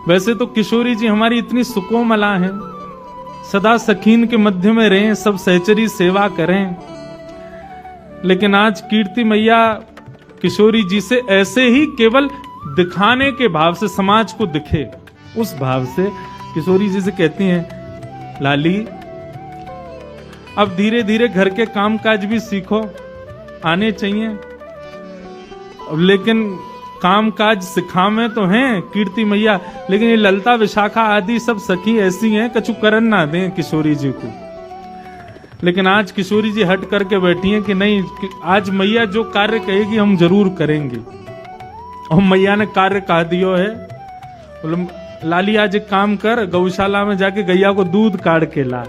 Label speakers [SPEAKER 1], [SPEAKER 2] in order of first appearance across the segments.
[SPEAKER 1] वैसे तो किशोरी जी हमारी इतनी सुकोमला हैं, सदा सखीन के मध्य में रहें, सब सहचरी सेवा करें, लेकिन आज कीर्ति मैया किशोरी जी से ऐसे ही केवल दिखाने के भाव से, समाज को दिखे उस भाव से किशोरी जी से कहती हैं, लाली अब धीरे धीरे घर के काम काज भी सीखो, आने चाहिए, लेकिन काम काज सिखावे तो हैं कीर्ति मैया, लेकिन ये ललता विशाखा आदि सब सखी ऐसी हैं कछु करन ना दें किशोरी जी को। लेकिन आज किशोरी जी हट करके बैठी हैं कि नहीं, आज मैया जो कार्य कहेगी हम जरूर करेंगे। और मैया ने कार्य कह दियो है, बोले लाली आज एक काम कर, गौशाला में जाके गैया को दूध काट के ला।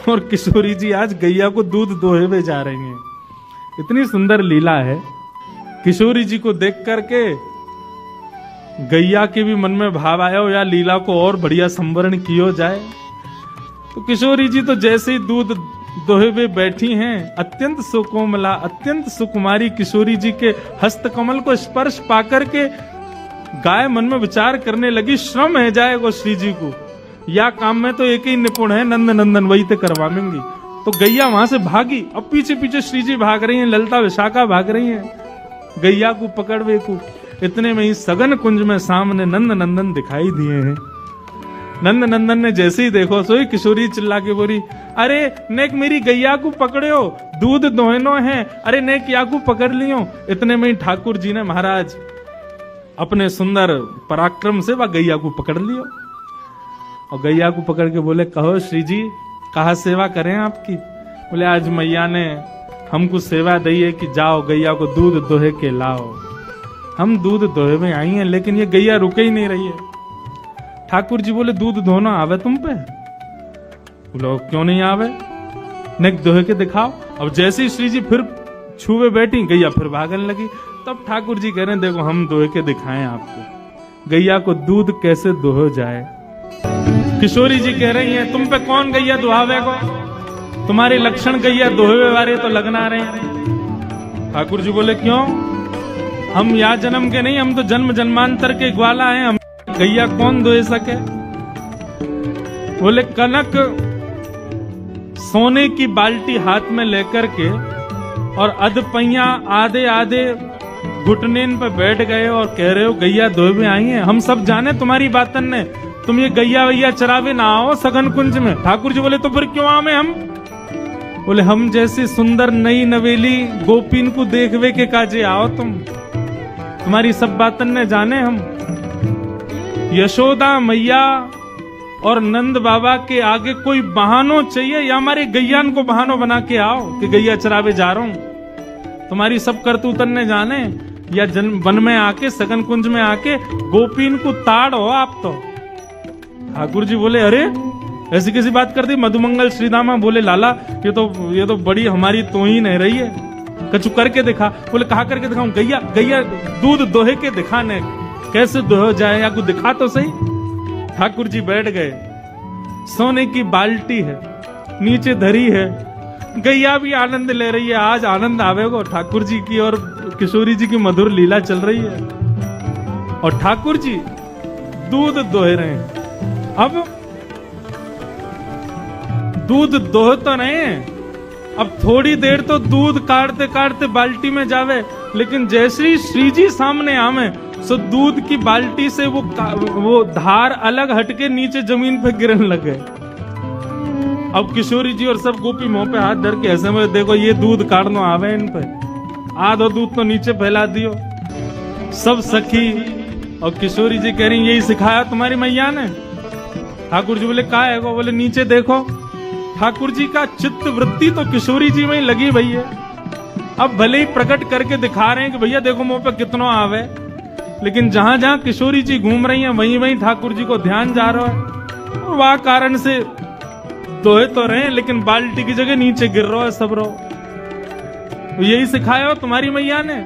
[SPEAKER 1] और किशोरी जी आज गैया को दूध दोहे में जा रही हैं। इतनी सुंदर लीला है। किशोरी जी को देख करके गैया के भी मन में भाव आया हो या लीला को और बढ़िया संवरण किया जाए। तो किशोरी जी तो जैसे ही दूध दोहे हुए बैठी हैं, अत्यंत सुकोमला, अत्यंत सुकुमारी किशोरी जी के हस्तकमल को स्पर्श पाकर के गाय मन में विचार करने लगी, श्रम है जाएगा श्री जी को, या काम में तो एक ही निपुण है, नंद नंदन वही तो करवाएंगी। तो गैया वहां से भागी, अब पीछे पीछे श्री जी भाग रही हैं, ललता विशाखा भाग रही हैं गैया को पकड़वे को। इतने में ही सघन कुंज में सामने नंद नंदन दिखाई दिए हैं। नंद नंदन ने जैसे ही देखो सोई किशोरी चिल्ला के बोली, अरे नेक मेरी गैया को पकड़ो, दूध दोहनो है, अरे नेक या को पकड़ लियो। इतने में ही ठाकुर जी ने महाराज अपने सुंदर पराक्रम से वह गैया को पकड़ लियो और गैया को पकड़ के बोले, कहो श्री जी कहा सेवा करें आपकी। बोले आज मैया ने हमको सेवा दी है कि जाओ गैया को दूध दोहे के लाओ। हम दूध दोहे में आई हैं, लेकिन ये गैया रुके ही नहीं रही है। ठाकुर जी बोले दूध धोना आवे तुम पे? बोलो क्यों नहीं आवे, नेक दोहे के दिखाओ। अब जैसे ही श्री जी फिर छुए बैठी, गैया फिर भागने लगी। तब ठाकुर जी कह रहे हैं, देखो हम दोहे के दिखाएं आपको, गैया को दूध कैसे दोहो जाए। किशोरी जी कह रही हैं, तुम पे कौन गैया दुहावे को, तुम्हारे लक्षण गैया दोहे वाले तो लगना रहे हैं। ठाकुर जी बोले क्यों, हम या जन्म के नहीं, हम तो जन्म जन्मांतर के ग्वाला हैं, हम गैया कौन दोहे सके। बोले कनक सोने की बाल्टी हाथ में लेकर के और अधपैया आधे आधे घुटने पे बैठ गए और कह रहे हो गैया दोहे में आई हैं। हम सब जाने तुम्हारी बातन ने, तुम ये गैया वैया चरावे ना आओ सघन कुंज में। ठाकुर जी बोले तो फिर क्यों आवे हम। बोले हम जैसी सुंदर नई नवेली गोपीन को देखवे के काजे आओ तुम, तुम्हारी सब बातन ने जाने हम। यशोदा मैया और नंद बाबा के आगे कोई बहानो चाहिए या हमारे गैयान को बहानो बना के आओ कि गैया चरावे जा रहा हूं। तुम्हारी सब करतूतन ने जाने, या वन में आके सघन कुंज में आके गोपीन को ताड़ हो आप तो। ठाकुर जी बोले अरे ऐसी कैसी बात कर दी मधुमंगल श्रीदामा। बोले लाला ये तो बड़ी हमारी तोहीन है रही है, कछु करके दिखा। बोले कहा करके दिखाऊं, गैया गैया दूध दोहे के दिखाने, कैसे दोहे जाए या कुछ दिखा तो सही। ठाकुर जी बैठ गए, सोने की बाल्टी है नीचे धरी है, गैया भी आनंद ले रही है। आज आनंद आवेगो ठाकुर जी की और किशोरी जी की मधुर लीला चल रही है और ठाकुर जी दूध दोहे रहे हैं। अब दूध दोह तो नहीं, अब थोड़ी देर तो दूध काटते काटते बाल्टी में जावे, लेकिन जैसे ही श्री जी सामने आवे सो दूध की बाल्टी से वो धार अलग हटके नीचे जमीन पे गिरने लगे। अब किशोरी जी और सब गोपी मुंह पे हाथ धर के ऐसे में, देखो ये दूध काटनो आवे इन पे, आधो दूध तो नीचे फैला दियो। सब सखी और किशोरी जी कह रही यही सिखाया तुम्हारी मैया ने। ठाकुर जी बोले का है वो। बोले नीचे देखो। ठाकुर जी का चित्त वृत्ति तो किशोरी जी में ही लगी भैया। अब भले ही प्रकट करके दिखा रहे हैं कि भैया देखो मुंह पे कितना आवे, लेकिन जहां जहां किशोरी जी घूम रही हैं वहीं वहीं ठाकुर जी को ध्यान जा रहा है और वह कारण से दोहे तो रहे, लेकिन बाल्टी की जगह नीचे गिर रहा है सब रो। यही सिखाया हो तुम्हारी मैया ने।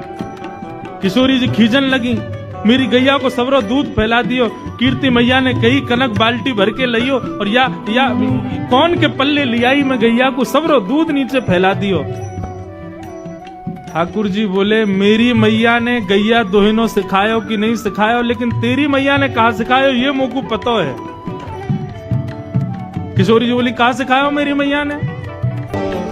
[SPEAKER 1] किशोरी जी खींचन लगी, मेरी गैया को सबरो दूध फैला दियो। कीर्ति मैया ने कही कनक बाल्टी भर के लियो और या कौन के पल्ले लियाई में गैया को सबरो दूध नीचे फैला दियो। ठाकुर जी बोले मेरी मैया ने गैया दोहिनो सिखायो कि नहीं सिखायो, लेकिन तेरी मैया ने कहा सिखायो ये मोकू पतो है। किशोरी जी बोली कहा सिखायो मेरी मैया ने।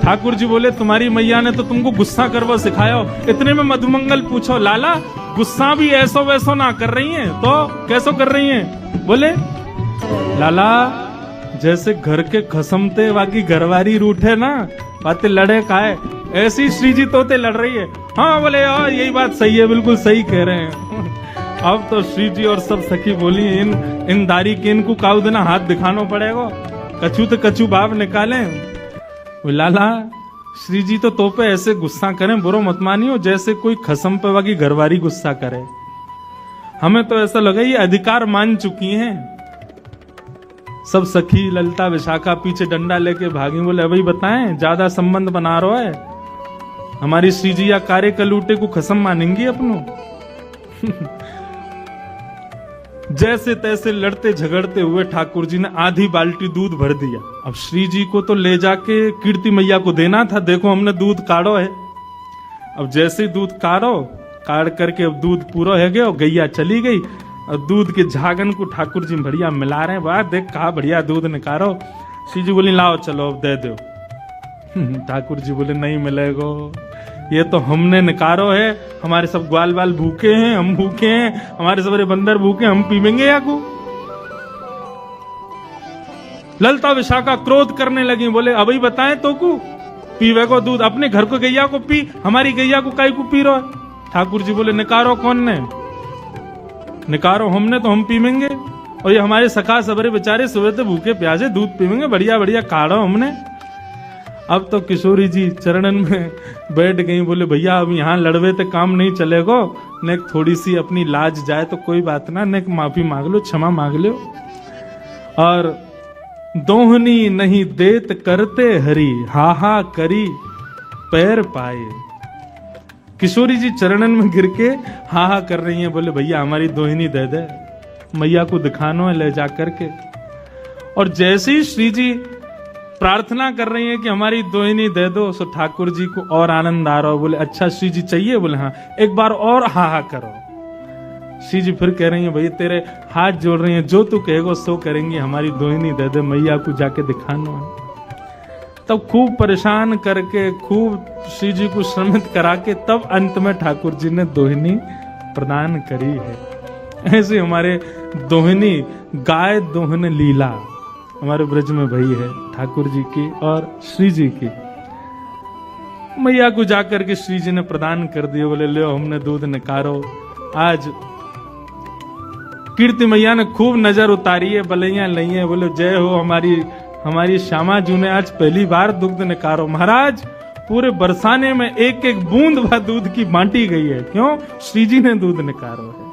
[SPEAKER 1] ठाकुर जी बोले तुम्हारी मैया ने तो तुमको गुस्सा करवा सिखायो। इतने में मधुमंगल पूछो लाला गुस्सा भी ऐसो वैसो ना कर रही हैं तो कैसो कर रही हैं? बोले लाला जैसे घर के खसमते बाकी घरवारी रूठे ना बातें लड़े काहे, ऐसी श्री जी तोते लड़ रही है। हाँ बोले यार यही बात सही है, बिल्कुल सही कह रहे हैं। अब तो श्री जी और सब सखी बोली इन दारी के इनको काऊ देना हाथ दिखाना पड़ेगा, कछू तो कछू बाप निकाले। लाला श्री जी तो तोपे ऐसे गुस्सा करें बुरो मत मानियो जैसे कोई खसम पे बाकी घरवारी गुस्सा करे। हमें तो ऐसा लगा ये अधिकार मान चुकी हैं। सब सखी ललिता विशाखा पीछे डंडा लेके भागी। बोले अभी बताएं ज्यादा संबंध बना रहा है, हमारी श्री जी या कार्य कलूटे को खसम मानेंगी अपनों। जैसे तैसे लड़ते झगड़ते हुए ठाकुर जी ने आधी बाल्टी दूध भर दिया। अब श्री जी को तो ले जाके कीर्ति मैया को देना था, देखो हमने दूध काढ़ो है। अब जैसे दूध काढ़ करके अब दूध पूरा है गया, गैया चली गई और दूध के झागन को ठाकुर जी बढ़िया मिला रहे हैं। वाह देख कहा बढ़िया दूध निकालो। श्री जी बोली लाओ चलो अब दे दो। ठाकुर जी बोले नहीं मिलेगो, ये तो हमने निकारो है, हमारे सब ग्वाल बाल भूखे हैं, हम भूखे हैं, हमारे सबरे बंदर भूखे, हम पीवेंगे या को। ललिता विशाखा क्रोध करने लगी। बोले अभी बताएं तो को पीवे को दूध, अपने घर को गैया को पी, हमारी गैया को काई को पी रहो है। ठाकुर जी बोले निकारो कौन ने? निकारो हमने तो हम पीवेंगे, और ये हमारे सखा सबरे बेचारे सुबह से भूखे प्यासे दूध पीवेंगे, बढ़िया बढ़िया काढ़ो हमने। अब तो किशोरी जी चरणन में बैठ गई। बोले भैया अब यहाँ लड़वे तो काम नहीं चलेगो, ने थोड़ी सी अपनी लाज जाए तो कोई बात ना, ने माफी मांग लो, क्षमा मांग लो। और दोहनी नहीं देत करते हरी, हाहा करी पैर पाए। किशोरी जी चरणन में गिर के हाहा कर रही हैं। बोले भैया हमारी दोहिनी दे दे, मैया को दिखानो है ले जा करके। और जैसे ही श्री जी प्रार्थना कर रही हैं कि हमारी दोहिनी दे दो, सो ठाकुर जी को और आनंद आ रहा हो। बोले अच्छा श्री जी चाहिए? बोले हाँ, एक बार और हाहा करो। श्री जी फिर कह रही है भैया तेरे हाथ जोड़ रही हैं, जो तू कहेगो सो करेंगी, हमारी दोहिनी दे दे, मैया को जाके दिखाना है। तब खूब परेशान करके खूब श्री जी को श्रमित करा के तब अंत में ठाकुर जी ने दोहिनी प्रदान करी है। ऐसे हमारे दोहिनी गाय दोहन लीला हमारे ब्रज में भई है ठाकुर जी की और श्री जी की। मैया को जाकर के श्री जी ने प्रदान कर दिए। बोले ले हमने दूध निकारो। आज कीर्ति मैया ने खूब नजर उतारी है, बलैया लई है। बोले जय हो हमारी श्यामा जी ने आज पहली बार दूध निकारो। महाराज पूरे बरसाने में एक एक बूंद वह दूध की बांटी गई है। क्यों? श्री जी ने दूध निकारो है।